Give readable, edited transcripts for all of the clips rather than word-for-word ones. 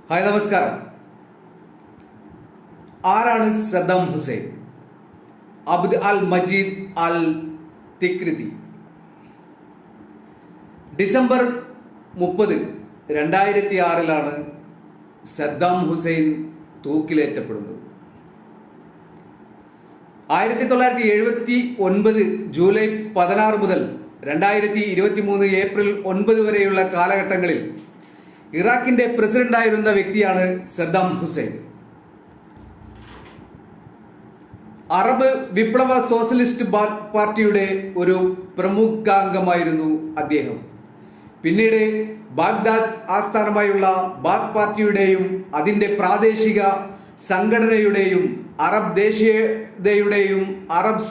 Hi, നമസ്കാരം. ആരാണ് Saddam Hussein? Abd al Majid al Tikriti. December 30, 2006 Saddam Hussein തൂക്കിലേറ്റപ്പെടുന്നത്. 1979 July 16 മുതൽ 2023 ഏപ്രിൽ 9 വരെയുള്ള കാലഘട്ടങ്ങളിൽ ഇറാഖിന്റെ പ്രസിഡന്റായിരുന്ന വ്യക്തിയാണ് സദ്ദാം ഹുസൈൻ. അറബ് വിപ്ലവ സോഷ്യലിസ്റ്റ് പാർട്ടിയുടെ ഒരു പ്രമുഖാംഗമായിരുന്നു അദ്ദേഹം. പിന്നീട് ബാഗ്ദാദ് ആസ്ഥാനമായുള്ള ബാത്ത് പാർട്ടിയുടെയും അതിന്റെ പ്രാദേശിക സംഘടനയുടെയും അറബ് ദേശീയതയുടെയും അറബ്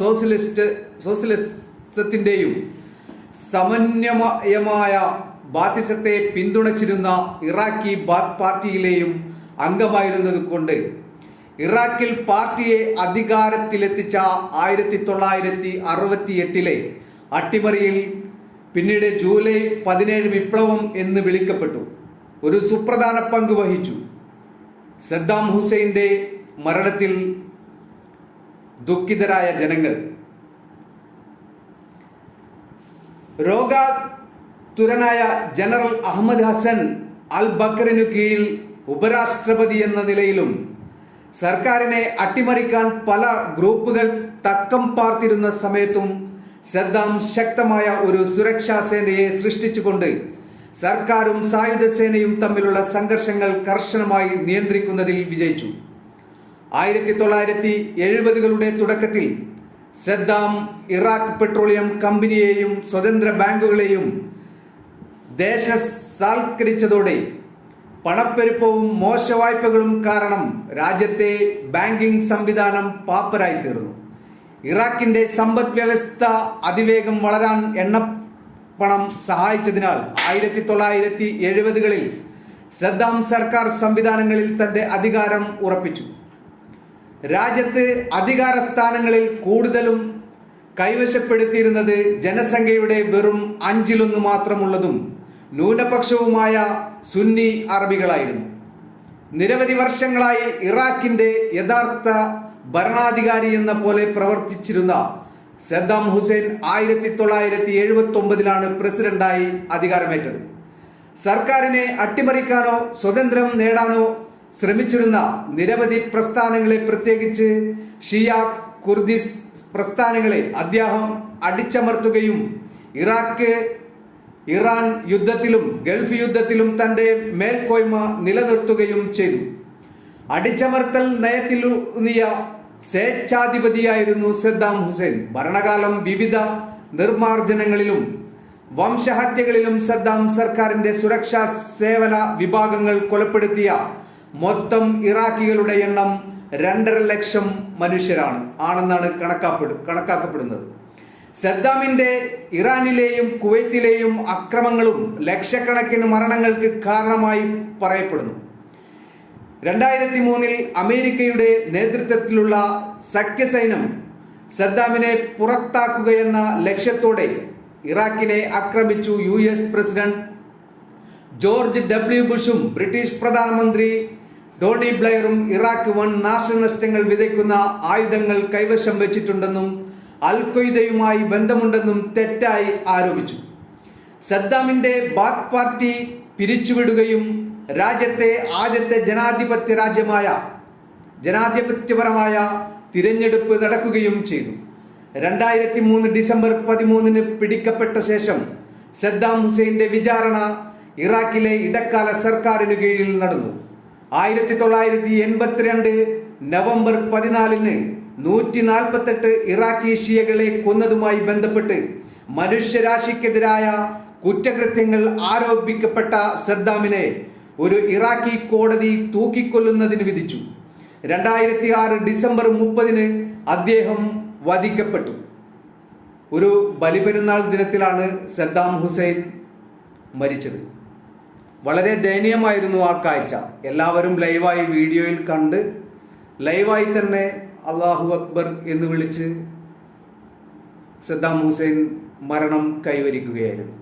സോഷ്യലിസത്തിന്റെയും സമന്വയമായ ബാത്തിസത്തെ പിന്തുണച്ചിരുന്ന ഇറാഖി ബാത്ത് പാർട്ടിയിലെയും അംഗമായിരുന്നത് കൊണ്ട് ഇറാഖിൽ പാർട്ടിയെ അധികാരത്തിലെത്തിച്ച 1968 അട്ടിമറിയിൽ പിന്നീട് ജൂലൈ 17 വിപ്ലവം എന്ന് വിളിക്കപ്പെട്ടു ഒരു സുപ്രധാന പങ്ക് വഹിച്ചു. സദ്ദാം ഹുസൈന്റെ മരണത്തിൽ ദുഃഖിതരായ ജനങ്ങൾ രോഗാതുരനായ ജനറൽ അഹമ്മദ് ഹസൻ അൽ ബക്കറിനു കീഴിൽ ഉപരാഷ്ട്രപതി എന്ന നിലയിലും സർക്കാരിനെ അട്ടിമറിക്കാൻ പല ഗ്രൂപ്പുകൾ തക്കം പാർത്തിരുന്ന സമയത്തും സദ്ദാം ശക്തമായ ഒരു സുരക്ഷാ സേനയെ സൃഷ്ടിച്ചുകൊണ്ട് സർക്കാരും സായുധ സേനയും തമ്മിലുള്ള സംഘർഷങ്ങൾ കർശനമായി നിയന്ത്രിക്കുന്നതിൽ വിജയിച്ചു. 1970-കളുടെ തുടക്കത്തിൽ സദ്ദാം ഇറാഖ് പെട്രോളിയം കമ്പനിയെയും സ്വതന്ത്ര ബാങ്കുകളെയും ദേശസാൽക്കരിച്ചതോടെ പണപ്പെരുപ്പവും മോശവായ്പകളും കാരണം രാജ്യത്തെ ബാങ്കിംഗ് സംവിധാനം പാപ്പരായി തീർന്നു. ഇറാഖിന്റെ സമ്പദ് വ്യവസ്ഥ അതിവേഗം വളരാൻ എണ്ണപ്പണം സഹായിച്ചതിനാൽ 1970-കളിൽ സദ്ദാം സർക്കാർ സംവിധാനങ്ങളിൽ തന്റെ അധികാരം ഉറപ്പിച്ചു. രാജ്യത്ത് അധികാര സ്ഥാനങ്ങളിൽ കൂടുതലും കൈവശപ്പെടുത്തിയിരുന്നത് ജനസംഖ്യയുടെ വെറും 1/5 മാത്രമുള്ളതും ന്യൂനപക്ഷവുമായ സുന്നി അറബികളായിരുന്നു. നിരവധി വർഷങ്ങളായി ഇറാഖിന്റെ യഥാർത്ഥ ഭരണാധികാരി എന്ന പോലെ പ്രവർത്തിച്ചിരുന്ന സദ്ദാം ഹുസൈൻ 1979 പ്രസിഡന്റായി അധികാരമേറ്റത്. സർക്കാരിനെ അട്ടിമറിക്കാനോ സ്വതന്ത്രം നേടാനോ ശ്രമിച്ചിരുന്ന നിരവധി പ്രസ്ഥാനങ്ങളെ, പ്രത്യേകിച്ച് ഷിയ കുർദിസ് പ്രസ്ഥാനങ്ങളെ അദ്ദേഹം അടിച്ചമർത്തുകയും ഇറാൻ യുദ്ധത്തിലും ഗൾഫ് യുദ്ധത്തിലും തന്റെ മേൽക്കോയ്മ നിലനിർത്തുകയും ചെയ്തു. അടിച്ചമർത്തൽ നയത്തിലൂന്നിയ സ്വേച്ഛാധിപതിയായിരുന്നു സദ്ദാം ഹുസൈൻ. ഭരണകാലം വിവിധ നിർമ്മാർജ്ജനങ്ങളിലും വംശഹത്യകളിലും സദ്ദാം സർക്കാരിന്റെ സുരക്ഷാ സേവന വിഭാഗങ്ങൾ കൊലപ്പെടുത്തിയ മൊത്തം ഇറാഖികളുടെ എണ്ണം 2.5 ലക്ഷം ആണെന്നാണ് കണക്കാക്കപ്പെടുന്നത്. സദ്ദാമിന്റെ ഇറാനിലെയും കുവൈത്തിലെയും അക്രമങ്ങളും ലക്ഷക്കണക്കിന് മരണങ്ങൾക്ക് കാരണമായി പറയപ്പെടുന്നു. 2003 അമേരിക്കയുടെ നേതൃത്വത്തിലുള്ള സഖ്യസൈന്യം സദ്ദാമിനെ പുറത്താക്കുകയെന്ന ലക്ഷ്യത്തോടെ ഇറാഖിനെ ആക്രമിച്ചു. US president George W. ബുഷും ബ്രിട്ടീഷ് പ്രധാനമന്ത്രി ടോണി ബ്ലെയറും ഇറാഖ് വൻ നാശനഷ്ടങ്ങൾ വിതയ്ക്കുന്ന ആയുധങ്ങൾ കൈവശം വെച്ചിട്ടുണ്ടെന്നും അൽ ഖ്വയ്ദയുമായി ബന്ധമുണ്ടെന്നും തെറ്റായി ആരോപിച്ചു. സദ്ദാമിന്റെ ബാത്ത് പാർട്ടി പിരിച്ചുവിടുകയും രാജ്യത്തെ ആദ്യത്തെ ജനാധിപത്യപരമായ തിരഞ്ഞെടുപ്പ് നടക്കുകയും ചെയ്തു. 2003 ഡിസംബർ 13 പിടിക്കപ്പെട്ട ശേഷം സദ്ദാം ഹുസൈന്റെ വിചാരണ ഇറാഖിലെ ഇടക്കാല സർക്കാരിനു കീഴിൽ നടന്നു. 1982 നവംബർ 14 148 ഇറാഖി ഷിയകളെ കൊന്നതുമായി ബന്ധപ്പെട്ട് മനുഷ്യരാശിക്കെതിരായ കുറ്റകൃത്യങ്ങൾ ആരോപിക്കപ്പെട്ട സദ്ദാമിനെ ഒരു ഇറാഖി കോടതി തൂക്കിക്കൊല്ലുന്നതിന് വിധിച്ചു. 2006 ഡിസംബർ 30 അദ്ദേഹം വധിക്കപ്പെട്ടു. ഒരു ബലിപെരുന്നാൾ ദിനത്തിലാണ് സദ്ദാം ഹുസൈൻ മരിച്ചത്. വളരെ ദയനീയമായിരുന്നു ആ കാഴ്ച. എല്ലാവരും ലൈവായി വീഡിയോയിൽ കണ്ട് ലൈവായി തന്നെ അല്ലാഹു അക്ബർ എന്ന് വിളിച്ച് സദ്ദാം ഹുസൈൻ മരണം കൈവരിക്കുകയായിരുന്നു.